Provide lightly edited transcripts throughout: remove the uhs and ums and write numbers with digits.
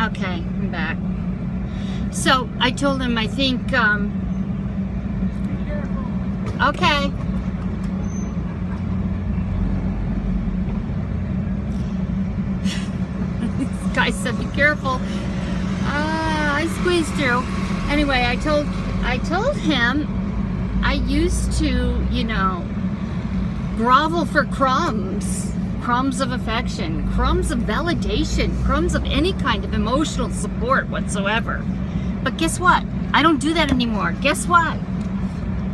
Okay, I'm back. So I told him, I think, okay. This guy said, be careful. I squeezed through. Anyway, I told him I used to, you know, grovel for crumbs of affection, crumbs of validation, crumbs of any kind of emotional support whatsoever. But guess what? I don't do that anymore. Guess what?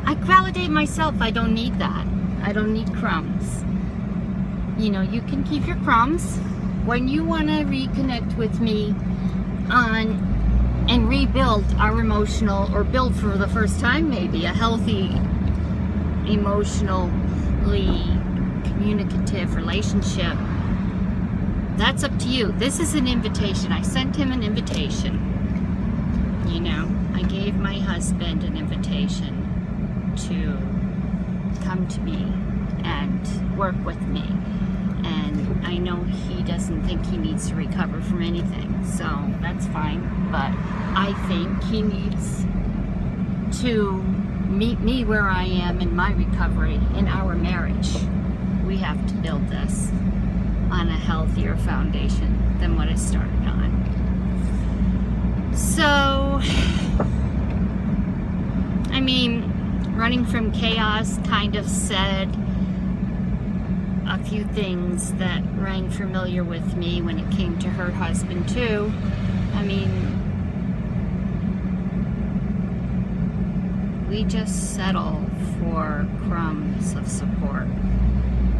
I validate myself. I don't need that. I don't need crumbs. You know, you can keep your crumbs when you want to reconnect with me and rebuild our emotional, or build for the first time maybe, a healthy, emotionally communicative relationship. That's up to you. This is an invitation. I sent him an invitation. You know, I gave my husband an invitation to come to me and work with me. And I know he doesn't think he needs to recover from anything, so that's fine. But I think he needs to meet me where I am in my recovery, in our marriage. We have to build this on a healthier foundation than what it started on. So, I mean, running from chaos kind of said a few things that rang familiar with me when it came to her husband too. I mean, we just settle for crumbs of support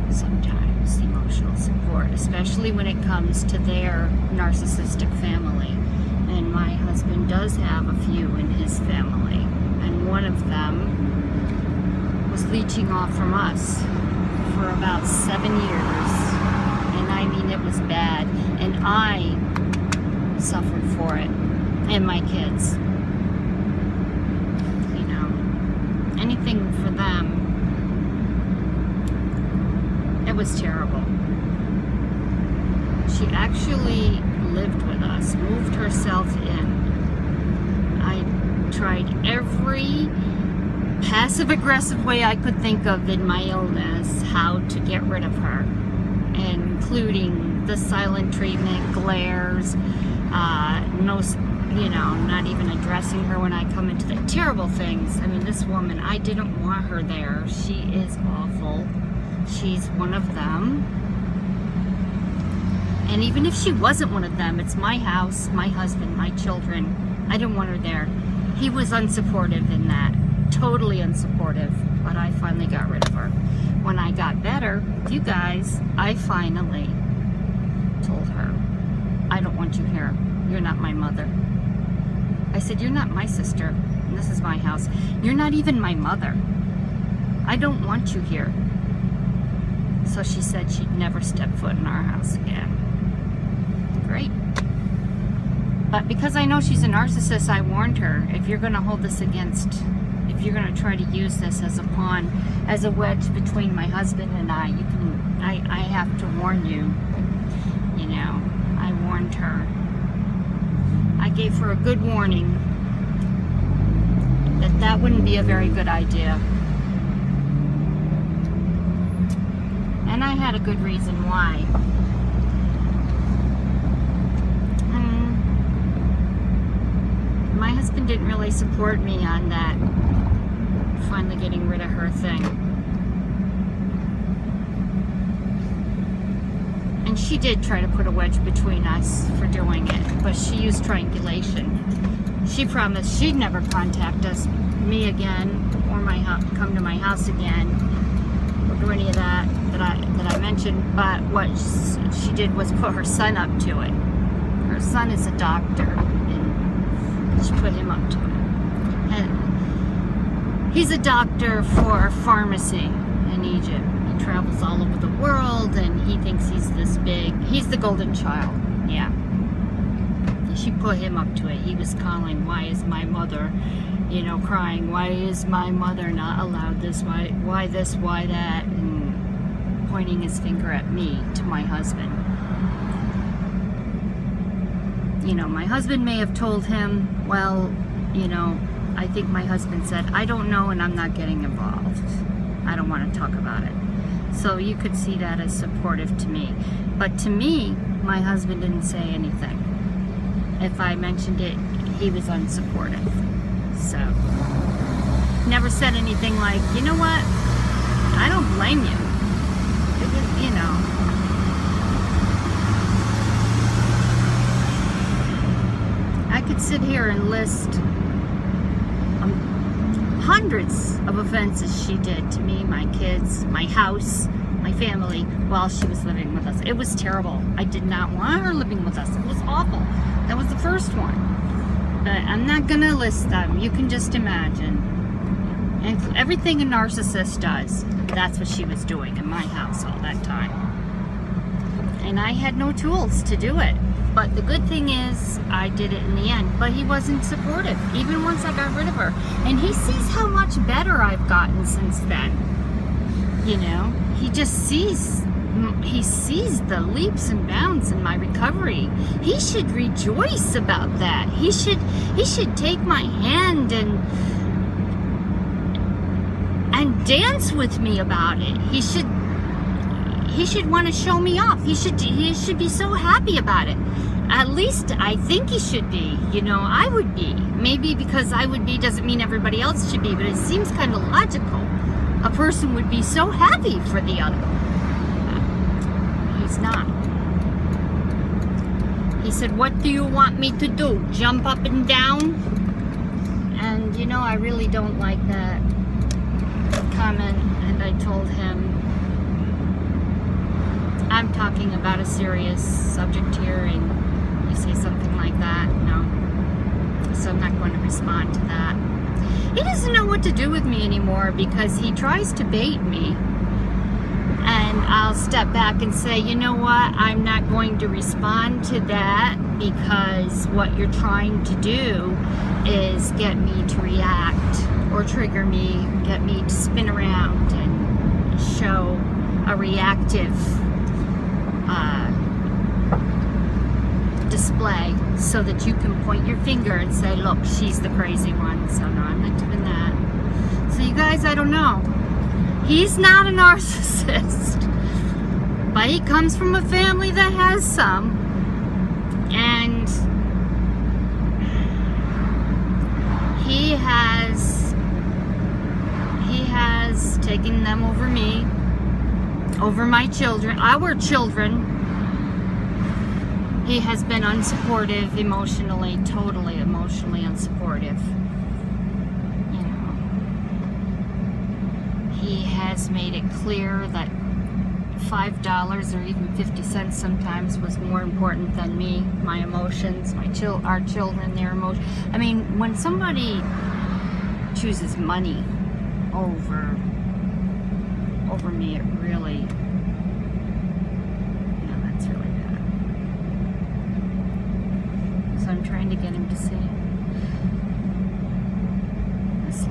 sometimes, emotional support, especially when it comes to their narcissistic family. And my husband does have a few in his family, and one of them was leeching off from us for about 7 years, and I mean, it was bad, and I suffered for it, and my kids. You know, anything for them. It was terrible. She actually lived with us, moved herself in. I tried every passive-aggressive way I could think of in my illness how to get rid of her, including the silent treatment, glares, no, you know, not even addressing her when I come into the terrible things. I mean, this woman, I didn't want her there. She is awful. She's one of them. And even if she wasn't one of them, it's my house, my husband, my children. I didn't want her there. He was unsupportive in that. Totally unsupportive. But I finally got rid of her. When I got better, you guys, I finally told her, I don't want you here. You're not my mother. I said, you're not my sister. And this is my house. You're not even my mother. I don't want you here. So she said she'd never step foot in our house again. Great. But because I know she's a narcissist, I warned her, if you're going to hold this against, if you're going to try to use this as a pawn, as a wedge between my husband and I, you can, I have to warn you. You know, I warned her. I gave her a good warning that that wouldn't be a very good idea. And I had a good reason why. My husband didn't really support me on that finally getting rid of her thing. And she did try to put a wedge between us for doing it, but she used triangulation. She promised she'd never contact me again, or come to my house again, or do any of that I mentioned. But what she did was put her son up to it. Her son is a doctor, and she put him up to it. And he's a doctor for pharmacy in Egypt. He travels all over the world, and he thinks he's this big. He's the golden child. Yeah. She put him up to it. He was calling, why is my mother, you know, crying, why is my mother not allowed this, why this, why that, and pointing his finger at me, to my husband. you know, my husband may have told him, well, you know, I think my husband said, I don't know and I'm not getting involved. I don't want to talk about it. So you could see that as supportive to me. But to me, my husband didn't say anything. If I mentioned it, he was unsupportive. So, never said anything like, you know what, I don't blame you. It was, you know. I could sit here and list hundreds of offenses she did to me, my kids, my house, my family, while she was living with us. It was terrible. I did not want her living with us. It was awful. That was the first one. But I'm not going to list them. You can just imagine. And everything a narcissist does, that's what she was doing in my house all that time. And I had no tools to do it. But the good thing is, I did it in the end. But he wasn't supportive, even once I got rid of her. And he sees how much better I've gotten since then. You know, he just sees, he sees the leaps and bounds in my recovery. He should rejoice about that. He should take my hand and dance with me about it. He should want to show me off. He should be so happy about it. At least I think he should be. You know, I would be. Maybe because I would be doesn't mean everybody else should be, but it seems kind of logical. A person would be so happy for the other. He's not. He said, what do you want me to do? Jump up and down? And you know, I really don't like that comment, and I told him, I'm talking about a serious subject here, and you say something like that, no. So I'm not going to respond to that. He doesn't know what to do with me anymore because he tries to bait me. And I'll step back and say, you know what, I'm not going to respond to that because what you're trying to do is get me to react or trigger me, get me to spin around and show a reactive display so that you can point your finger and say, look, she's the crazy one. So no, I'm not doing that. So you guys, I don't know. He's not a narcissist, but he comes from a family that has some, and he has taken them over me, over my children, our children. He has been unsupportive emotionally, totally emotionally unsupportive. You know, he has made it clear that $5 or even 50 cents sometimes was more important than me, my emotions, our children, their emotions. I mean, when somebody chooses money over me, it really, that's really bad. So I'm trying to get him to see. This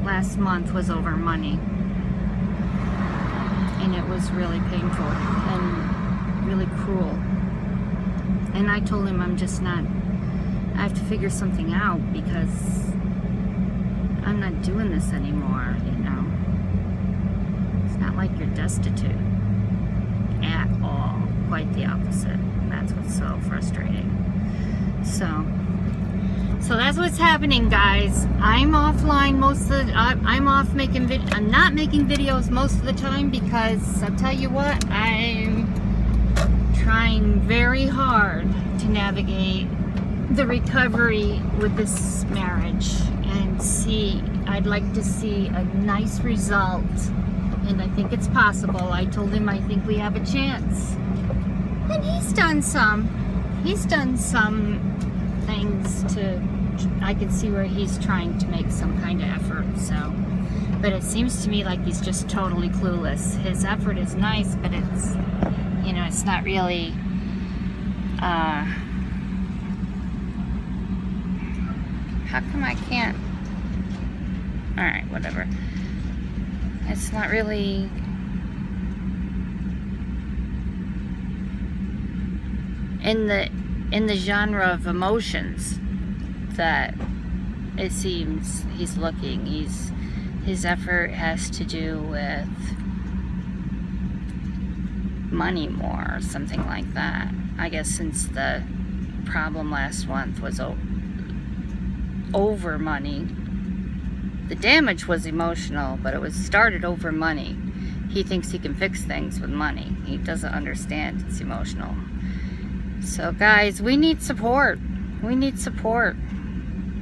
last month was over money. And it was really painful and really cruel. And I told him I have to figure something out because I'm not doing this anymore, you know. It's not like you're destitute at all. Quite the opposite. And that's what's so frustrating. So that's what's happening, guys. I'm offline I'm off making I'm not making videos most of the time because I'll tell you what, I'm trying very hard to navigate the recovery with this marriage and I'd like to see a nice result, and I think it's possible. I told him I think we have a chance, and he's done some things I can see where he's trying to make some kind of effort, so. But it seems to me like he's just totally clueless. His effort is nice, but it's, it's not really, how come I can't, alright, whatever. It's not really, in the genre of emotions that it seems he's looking. His effort has to do with money more, or something like that. I guess since the problem last month was over money. The damage was emotional, but it was started over money. He thinks he can fix things with money. He doesn't understand it's emotional. So guys, we need support. We need support.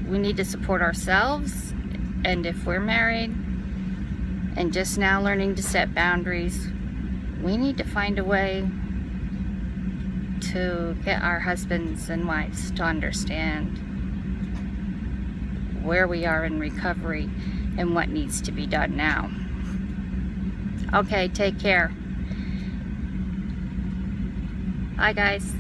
We need to support ourselves, and if we're married and just now learning to set boundaries, we need to find a way to get our husbands and wives to understand where we are in recovery and what needs to be done now. Okay, take care. Bye guys.